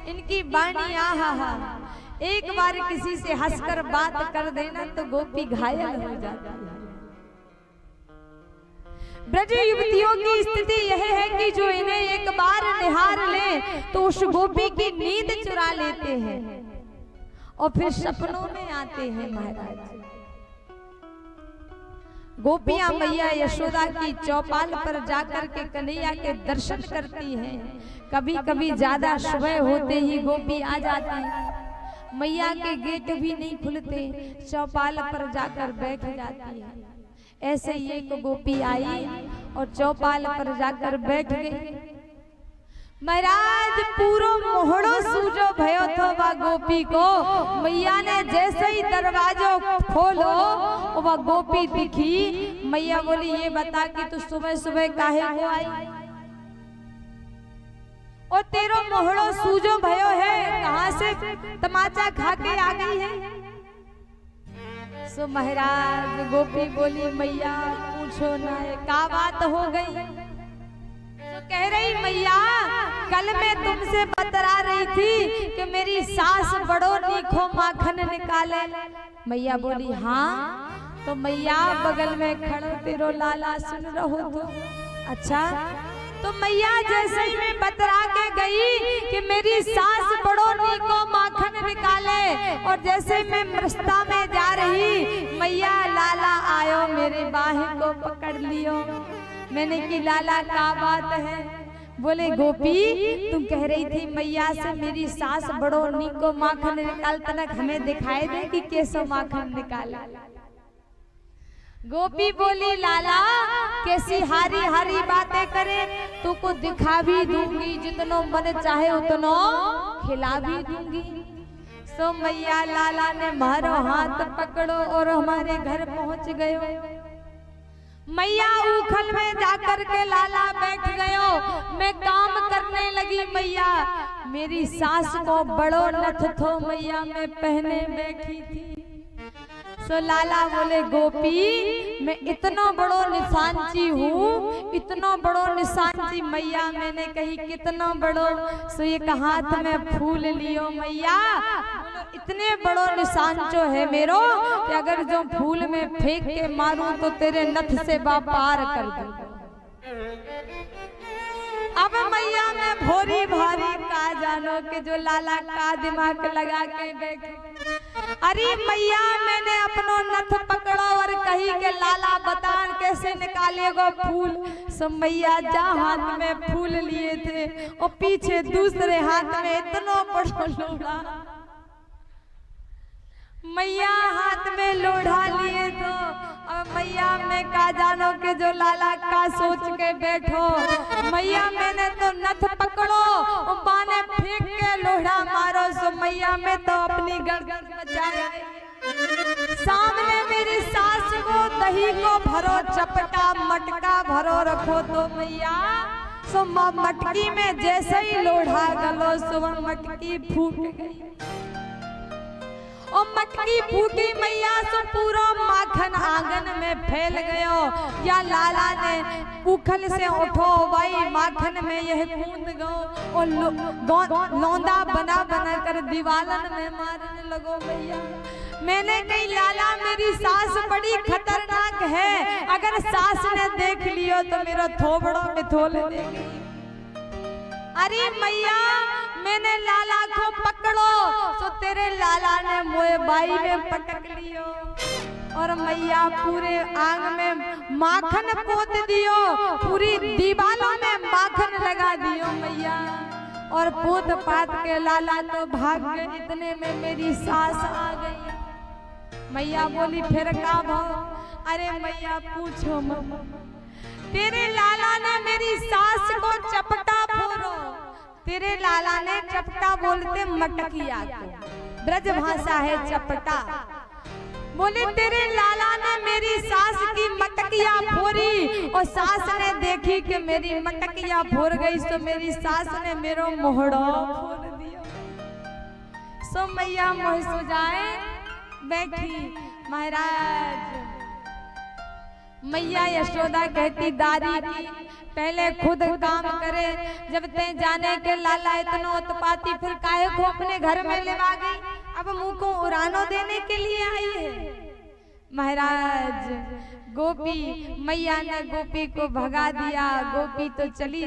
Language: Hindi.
इनकी वाणी आहा हा, एक बार किसी से हंसकर बात कर देना तो गोपी घायल हो जाती है। ब्रज युवतियों की स्थिति यह है कि जो इन्हें एक बार निहार ले तो उस गोपी की नींद चुरा लेते हैं और फिर सपनों में आते हैं। महाराज गोपियां मैया यशोदा की चौपाल पर जाकर के कन्हैया के दर्शन करती हैं। कभी कभी ज्यादा सुबह होते ही गोपी आ जाती, मैया के गेट भी नहीं खुलते, चौपाल पर जाकर बैठ जाती है। ऐसे ही एक गोपी आई और चौपाल पर जाकर बैठ गई। महाराज पूरो मोहड़ो सूजो भयो तो वह गोपी को, मैया ने जैसे ही दरवाजो खोलो वह गोपी दिखी। मैया बोली ये बता कि तू सुबह सुबह काहे को आई और तेरो मोहड़ो सूजो भयो है, कहां से तमाचा खा के आ गई है। सो महाराज गोपी बोली मैया पूछो ना क्या बात हो गई। तो कह रही मैया कल मैं तुमसे बतरा रही थी कि मेरी सास बड़ो नीखो माखन निकाले। मैया बोली हाँ। तो मैया बगल में खड़ो तेरो लाला सुन रहो तो अच्छा। तो मैया जैसे ही मैं बतरा के गई कि मेरी सास बड़ो नीको माखन निकाले और जैसे मैं रास्ता में जा रही मैया लाला आयो मेरे बाहें को पकड़ लियो। मैंने की लाला क्या बात है। बोले गोपी तुम कह रही थी मैया से मेरी सास बड़ो नीको माखन निकाल, तनक हमें दिखाई दे कि कैसो माखन निकाला। गोपी बोली लाला कैसी हारी हारी बातें करे, तू को दिखा भी दूंगी, जितनो मन चाहे उतनो खिला भी दूंगी। सो मैया लाला ने मारो हाथ पकड़ो और हमारे घर पहुंच गयो। मैया उखल में जाकर के लाला बैठ गयो। मैं काम करने लगी मैया, मेरी सास को बड़ो नथ थो मैया मैं पहने बैठी थी। सो लाला बोले गोपी मैं इतना बड़ो निशानची हूँ, इतना बड़ो निशानची। मैया मैंने कही कितना बड़ो। सो ये हाथ में फूल लियो मैया, इतने बड़ो निशान जो है मेरो कि अगर जो फूल में फेंक के मारूं तो तेरे नथ से पार कर दूं। अब मैया मैं भोरी भारी का जानो कि जो लाला का दिमाग लगा के बैठे। अरे मैया मैंने अपनो नथ पकड़ो और कही के लाला बता कैसे निकालेगो फूल। सो मैया जा हाथ में फूल लिए थे और पीछे दूसरे हाथ में इतना बड़ा लोढ़ा। मैया हाथ में लोढ़ा लिए तो अब मैया मैं का जानो के जो लाला का सोच के बैठो। मैया मैंने तो नथ पकड़ो और बाने फेंक के लोढ़ा मारो। सो मैया मैं तो अपनी गर्दन बचाए। सामने मेरी सास को दही को भरो, चपटा मटका भरो रखो तो मैया। सो मटकी में जैसे ही लोढ़ा गलो सो मटकी फूट गई और मटकी फूटी मैया सो पूरा माखन आंगन में फैल गयो। या लाला ने उखल से उठो भाई माखन में यह कूद गो और लौंदा बना बना कर दीवालन में मारने लगो। मैया मैंने कही लाला मेरी सास बड़ी खतरनाक है, अगर सास ने देख लियो तो मेरा थोबड़ो में थोल देगी। अरे मैया मैंने लाला को पकड़ो। तो तेरे लाला ने मोए बाई में पटक लियो और मैया पूरे आंग में माखन पोत दियो, पूरी दीवालों में माखन लगा दियो मैया। और पोत पात के लाला तो भाग गए, इतने में मेरी सास आ गई। मैया बोली फिर का भाव। अरे मैया पूछो मम्मा, तेरे लाला ने मेरी सास को चपटा फोड़ो। तेरे लाला ने चपटा बोलते मटकिया को, ब्रज भाषा है चपटा। बोले तेरे लाला ने मेरी सास की मटकिया फोड़ी और सास ने देखी कि मेरी मटकिया फोड़ गई। तो मेरी सास ने मेरो मोहड़ो फोड़ दिया। सो मैया मोह सो जाए बैठी। महाराज मैया यशोदा कहती दादी की पहले खुद काम करे, जब ते जाने के लाला इतना उत्पाती फिर काहे को अपने घर में लेवा गई, अब मुंह को उड़ानो देने के लिए आई है। महाराज गोपी मैया ने गोपी को भगा दिया, गोपी तो चली